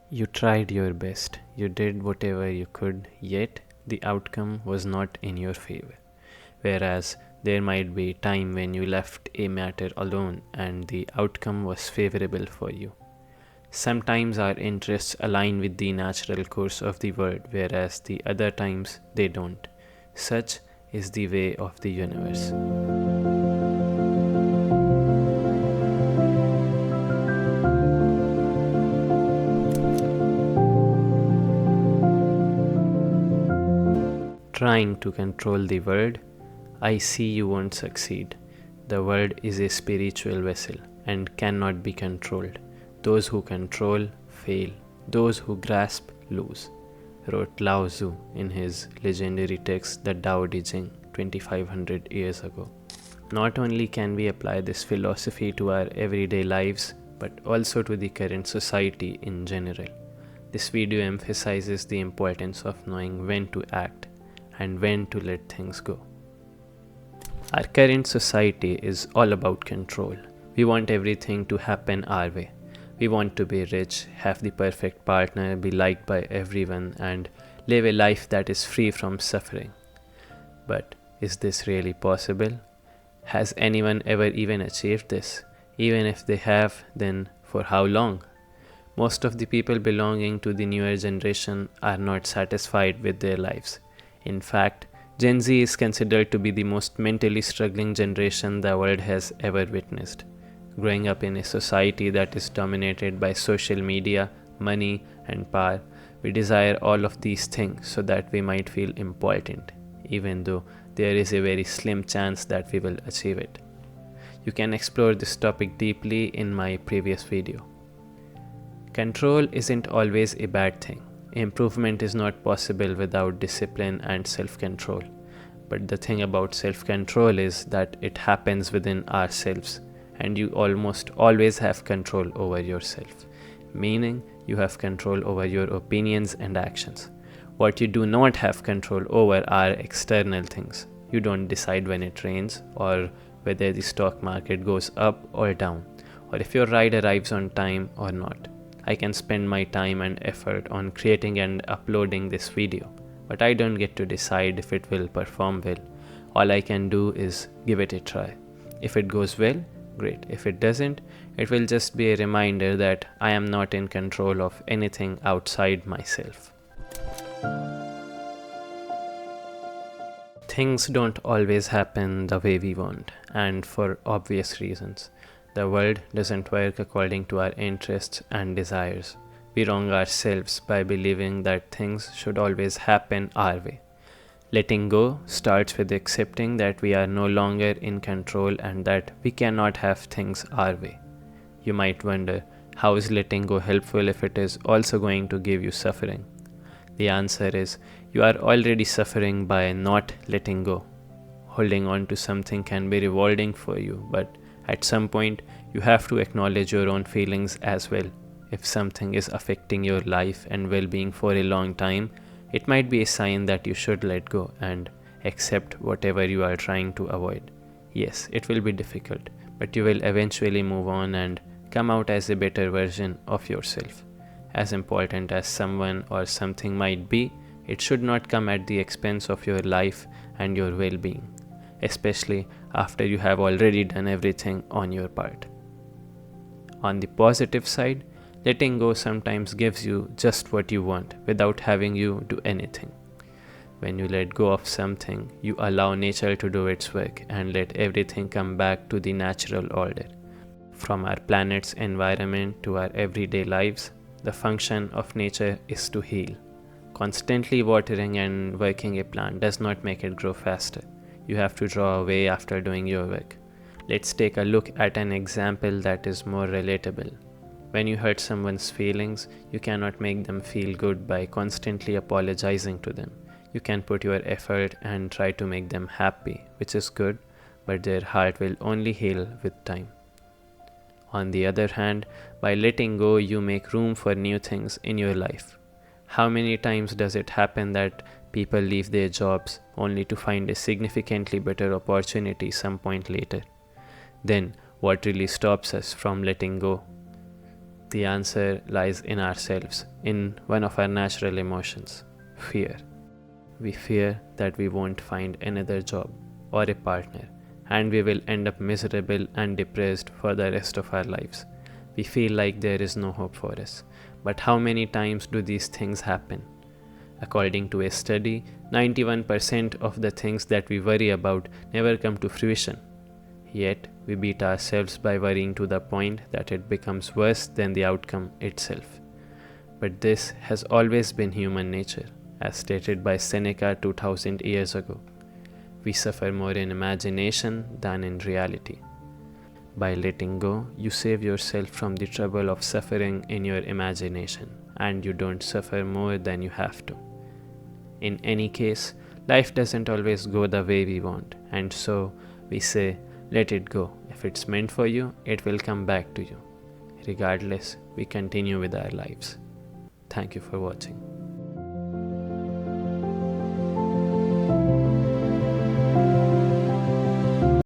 You tried your best, you did whatever you could, yet the outcome was not in your favor. Whereas there might be time when you left a matter alone and the outcome was favorable for you. Sometimes our interests align with the natural course of the world, whereas the other times they don't. Such is the way of the universe. Trying to control the world, I see you won't succeed. The world is a spiritual vessel and cannot be controlled. Those who control fail. Those who grasp lose, wrote Lao Tzu in his legendary text The Tao Te Ching 2500 years ago. Not only can we apply this philosophy to our everyday lives, but also to the current society in general. This video emphasizes the importance of knowing when to act and when to let things go. Our current society is all about control. We want everything to happen our way. We want to be rich, have the perfect partner, be liked by everyone, and live a life that is free from suffering. But is this really possible? Has anyone ever even achieved this? Even if they have, then for how long? Most of the people belonging to the newer generation are not satisfied with their lives. In fact, Gen Z is considered to be the most mentally struggling generation the world has ever witnessed. Growing up in a society that is dominated by social media, money, and power, we desire all of these things so that we might feel important, even though there is a very slim chance that we will achieve it. You can explore this topic deeply in my previous video. Control isn't always a bad thing. Improvement is not possible without discipline and self-control. But the thing about self-control is that it happens within ourselves, and you almost always have control over yourself, meaning you have control over your opinions and actions. What you do not have control over are external things. You don't decide when it rains, or whether the stock market goes up or down, or if your ride arrives on time or not. I can spend my time and effort on creating and uploading this video, but I don't get to decide if it will perform well. All I can do is give it a try. If it goes well, great. If it doesn't, it will just be a reminder that I am not in control of anything outside myself. Things don't always happen the way we want, and for obvious reasons. The world doesn't work according to our interests and desires. We wrong ourselves by believing that things should always happen our way. Letting go starts with accepting that we are no longer in control and that we cannot have things our way. You might wonder, how is letting go helpful if it is also going to give you suffering? The answer is, you are already suffering by not letting go. Holding on to something can be rewarding for you, but at some point, you have to acknowledge your own feelings as well. If something is affecting your life and well-being for a long time, it might be a sign that you should let go and accept whatever you are trying to avoid. Yes, it will be difficult, but you will eventually move on and come out as a better version of yourself. As important as someone or something might be, it should not come at the expense of your life and your well-being, especially after you have already done everything on your part. On the positive side, letting go sometimes gives you just what you want without having you do anything. When you let go of something, you allow nature to do its work and let everything come back to the natural order. From our planet's environment to our everyday lives, the function of nature is to heal. Constantly watering and working a plant does not make it grow faster. You have to draw away after doing your work. Let's take a look at an example that is more relatable. When you hurt someone's feelings, you cannot make them feel good by constantly apologizing to them. You can put your effort and try to make them happy, which is good, but their heart will only heal with time. On the other hand, by letting go, you make room for new things in your life. How many times does it happen that people leave their jobs only to find a significantly better opportunity some point later? Then, what really stops us from letting go? The answer lies in ourselves, in one of our natural emotions, fear. We fear that we won't find another job or a partner, and we will end up miserable and depressed for the rest of our lives. We feel like there is no hope for us. But how many times do these things happen? According to a study, 91% of the things that we worry about never come to fruition. Yet, we beat ourselves by worrying to the point that it becomes worse than the outcome itself. But this has always been human nature, as stated by Seneca 2000 years ago. We suffer more in imagination than in reality. By letting go, you save yourself from the trouble of suffering in your imagination, and you don't suffer more than you have to. In any case, life doesn't always go the way we want, and so we say, let it go. If it's meant for you, it will come back to you. Regardless, we continue with our lives. Thank you for watching.